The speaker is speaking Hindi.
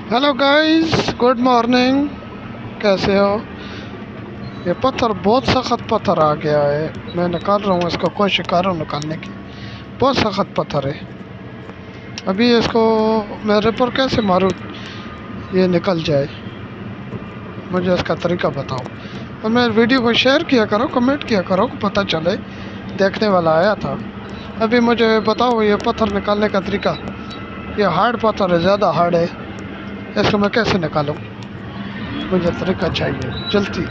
Hello guys, good morning. कैसे हो? ये पत्थर बहुत सख्त पत्थर आ गया है। मैं निकाल रहा हूँ इसको, कोशिश कर रहा हूँ निकालने की। बहुत सख्त पत्थर है। अभी इसको मैं रेपर कैसे मारूँ ये निकल जाए? मुझे इसका तरीका बताओ। और मैं वीडियो को शेयर किया करो, कमेंट किया करो, पता चले देखने वाला आया था। अभी मुझे बताओ ये पत्थर निकालने का तरीका। ये हार्ड पत्थर है, ज़्यादा हार्ड है। इसको मैं कैसे निकालूँ? मुझे तरीका चाहिए जल्दी।